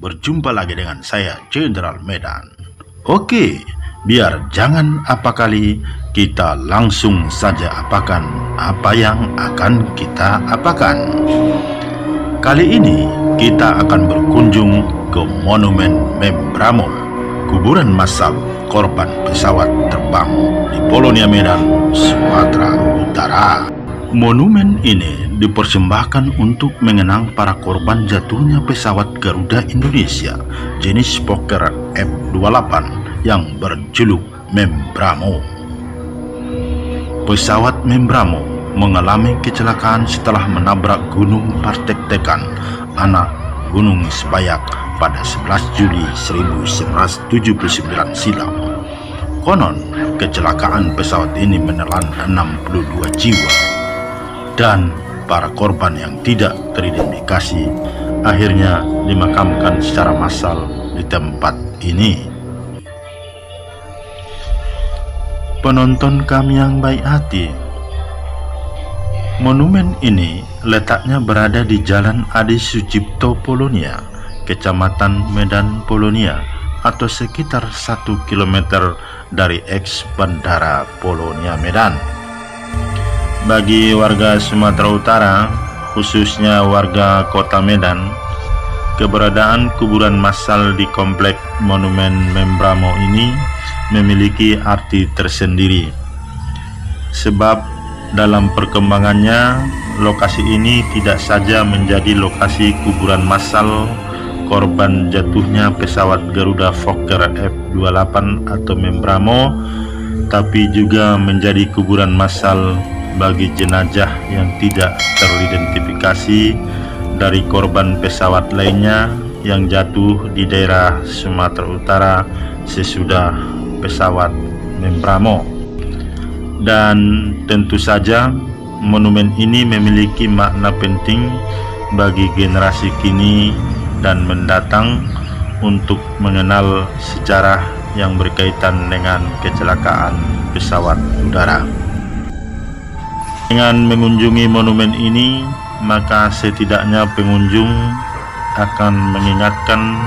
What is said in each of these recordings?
berjumpa lagi dengan saya Jenderal Medan. Oke, biar jangan apa kali, kita langsung saja apakan apa yang akan kita apakan. Kali ini kita akan berkunjung ke Monumen Membramo, kuburan massal korban pesawat terbang di Polonia Medan, Sumatera Utara. Monumen ini dipersembahkan untuk mengenang para korban jatuhnya pesawat Garuda Indonesia jenis Fokker F-28 yang berjuluk Membramo. Pesawat Membramo mengalami kecelakaan setelah menabrak Gunung Partektekan, anak Gunung Sibayak, pada 11 Juli 1979 silam. Konon, kecelakaan pesawat ini menelan 62 jiwa. Dan para korban yang tidak teridentifikasi akhirnya dimakamkan secara massal di tempat ini. Penonton kami yang baik hati, monumen ini letaknya berada di Jalan Adi Sucipto, Polonia, Kecamatan Medan, Polonia, atau sekitar 1 km dari eks Bandara Polonia Medan. Bagi warga Sumatera Utara, khususnya warga Kota Medan, keberadaan kuburan massal di komplek Monumen Membramo ini memiliki arti tersendiri. Sebab dalam perkembangannya, lokasi ini tidak saja menjadi lokasi kuburan massal korban jatuhnya pesawat Garuda Fokker F-28 atau Membramo, tapi juga menjadi kuburan massal bagi jenazah yang tidak teridentifikasi dari korban pesawat lainnya yang jatuh di daerah Sumatera Utara sesudah pesawat Membramo. Dan tentu saja monumen ini memiliki makna penting bagi generasi kini dan mendatang untuk mengenal sejarah yang berkaitan dengan kecelakaan pesawat udara. Dengan mengunjungi monumen ini, maka setidaknya pengunjung akan mengingatkan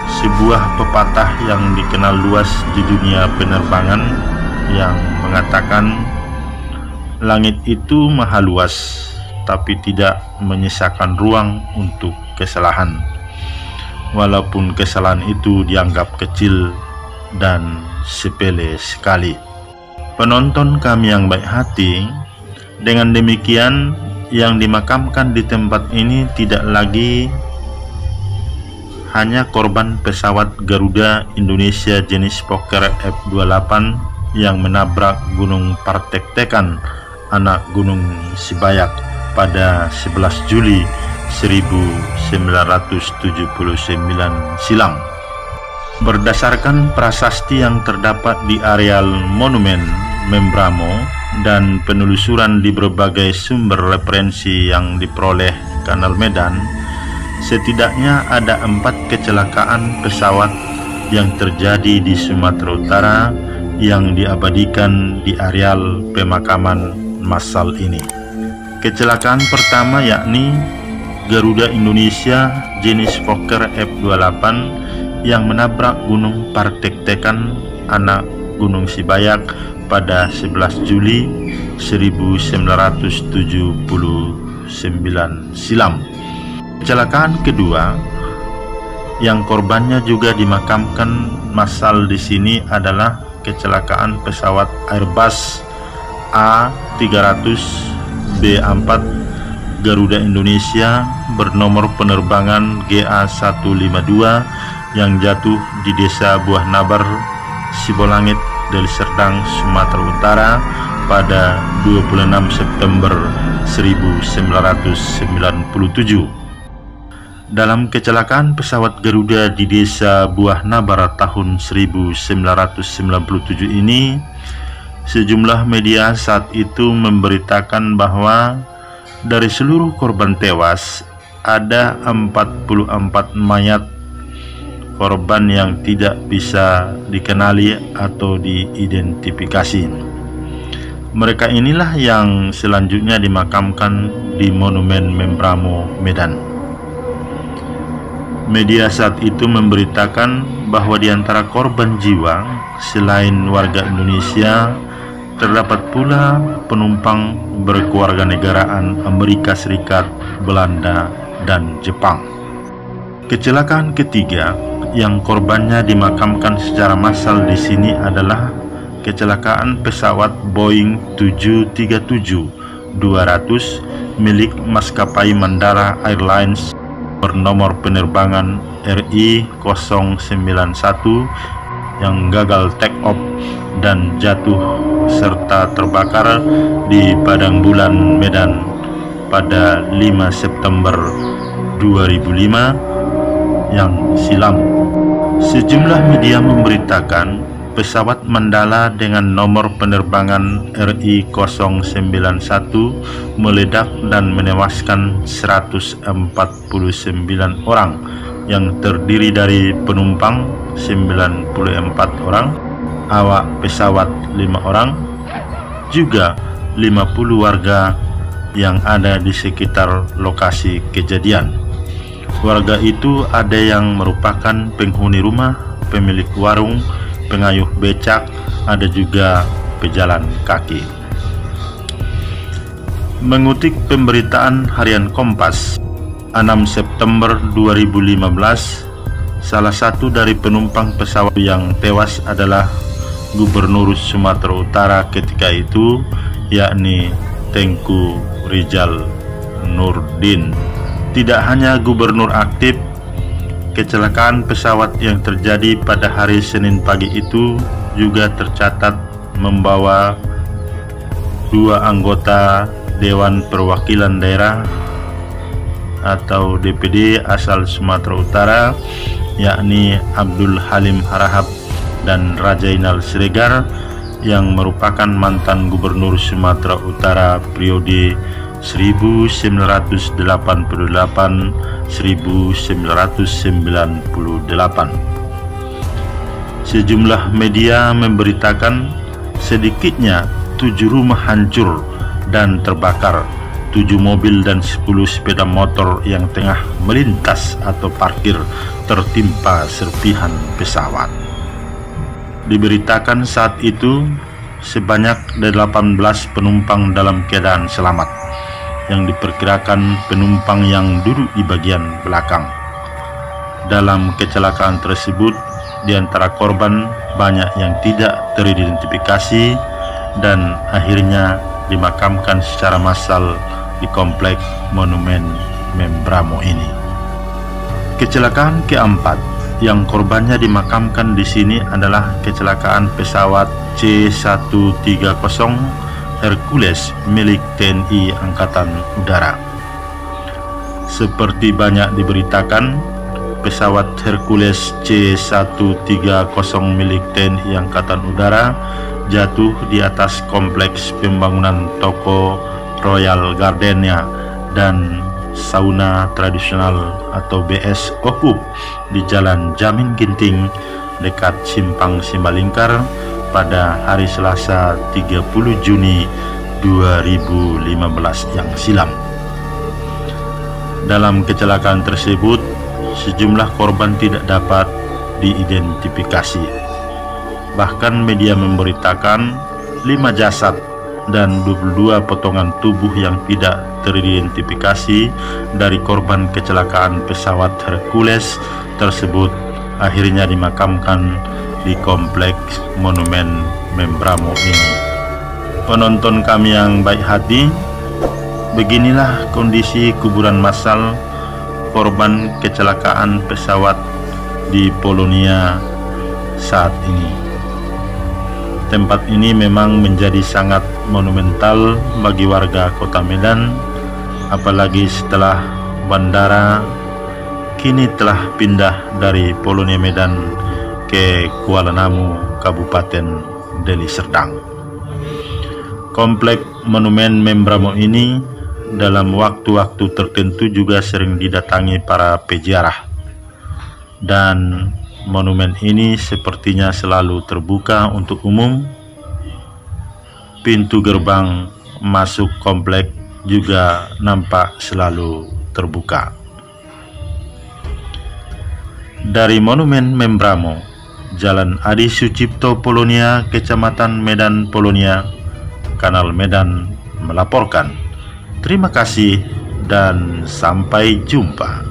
sebuah pepatah yang dikenal luas di dunia penerbangan yang mengatakan langit itu maha luas, tapi tidak menyisakan ruang untuk kesalahan, walaupun kesalahan itu dianggap kecil dan sepele sekali. Penonton kami yang baik hati, dengan demikian yang dimakamkan di tempat ini tidak lagi hanya korban pesawat Garuda Indonesia jenis Fokker F-28 yang menabrak Gunung Partektekan, anak Gunung Sibayak, pada 11 Juli 1979 silam. Berdasarkan prasasti yang terdapat di areal Monumen Membramo dan penelusuran di berbagai sumber referensi yang diperoleh Kanal Medan, setidaknya ada 4 kecelakaan pesawat yang terjadi di Sumatera Utara yang diabadikan di areal pemakaman massal ini. Kecelakaan pertama yakni Garuda Indonesia jenis Fokker F-28 yang menabrak Gunung Partektekan, anak Gunung Sibayak, pada 11 Juli 1979 silam. Kecelakaan kedua yang korbannya juga dimakamkan massal di sini adalah kecelakaan pesawat Airbus A300B4 Garuda Indonesia bernomor penerbangan GA152 yang jatuh di Desa Buah Nabar, Sibolangit, Deli Serdang, Sumatera Utara pada 26 September 1997. Dalam kecelakaan pesawat Garuda di Desa Buah Nabar tahun 1997 ini, sejumlah media saat itu memberitakan bahwa dari seluruh korban tewas, ada 44 mayat korban yang tidak bisa dikenali atau diidentifikasi. Mereka inilah yang selanjutnya dimakamkan di Monumen Membramo, Medan. Media saat itu memberitakan bahwa di antara korban jiwa selain warga Indonesia terdapat pula penumpang berkewarganegaraan Amerika Serikat, Belanda, dan Jepang. Kecelakaan ketiga yang korbannya dimakamkan secara massal di sini adalah kecelakaan pesawat Boeing 737-200 milik maskapai Mandara Airlines bernomor penerbangan RI-091 yang gagal take off dan jatuh serta terbakar di Padang Bulan, Medan pada 5 September 2005 yang silam. Sejumlah media memberitakan pesawat Mandala dengan nomor penerbangan RI-091 meledak dan menewaskan 149 orang yang terdiri dari penumpang 94 orang, awak pesawat 5 orang, juga 50 warga yang ada di sekitar lokasi kejadian. Warga itu ada yang merupakan penghuni rumah, pemilik warung, pengayuh becak, ada juga pejalan kaki. Mengutip pemberitaan harian Kompas 6 September 2015, salah satu dari penumpang pesawat yang tewas adalah Gubernur Sumatera Utara ketika itu, yakni Tengku Rizal Nurdin. Tidak hanya gubernur aktif, kecelakaan pesawat yang terjadi pada hari Senin pagi itu juga tercatat membawa 2 anggota Dewan Perwakilan Daerah atau DPD asal Sumatera Utara, yakni Abdul Halim Harahap dan Rajainal Siregar, yang merupakan mantan gubernur Sumatera Utara periode 1988-1998. Sejumlah media memberitakan sedikitnya 7 rumah hancur dan terbakar, 7 mobil dan 10 sepeda motor yang tengah melintas atau parkir tertimpa serpihan pesawat. Diberitakan saat itu sebanyak 18 penumpang dalam keadaan selamat, yang diperkirakan penumpang yang duduk di bagian belakang. Dalam kecelakaan tersebut, di antara korban banyak yang tidak teridentifikasi dan akhirnya dimakamkan secara massal di komplek Monumen Membramo ini. Kecelakaan keempat yang korbannya dimakamkan di sini adalah kecelakaan pesawat C-130 Hercules milik TNI Angkatan Udara. Seperti banyak diberitakan, pesawat Hercules C-130 milik TNI Angkatan Udara jatuh di atas kompleks pembangunan toko Royal Gardenia dan sauna tradisional atau BS Okup di Jalan Jamin Ginting dekat Simpang Simbalingkar pada hari Selasa 30 Juni 2015 yang silam. Dalam kecelakaan tersebut, sejumlah korban tidak dapat diidentifikasi. Bahkan media memberitakan 5 jasad dan 22 potongan tubuh yang tidak teridentifikasi dari korban kecelakaan pesawat Hercules tersebut akhirnya dimakamkan di kompleks Monumen Membramo ini. Penonton kami yang baik hati, beginilah kondisi kuburan massal korban kecelakaan pesawat di Polonia saat ini. Tempat ini memang menjadi sangat monumental bagi warga kota Medan, apalagi setelah bandara kini telah pindah dari Polonia Medan ke Kuala Namu, Kabupaten Deli Serdang. Komplek Monumen Membramo ini dalam waktu-waktu tertentu juga sering didatangi para peziarah, dan monumen ini sepertinya selalu terbuka untuk umum. Pintu gerbang masuk komplek juga nampak selalu terbuka. Dari Monumen Membramo, Jalan Adi Sucipto Polonia, Kecamatan Medan Polonia, Kanal Medan melaporkan. Terima kasih dan sampai jumpa.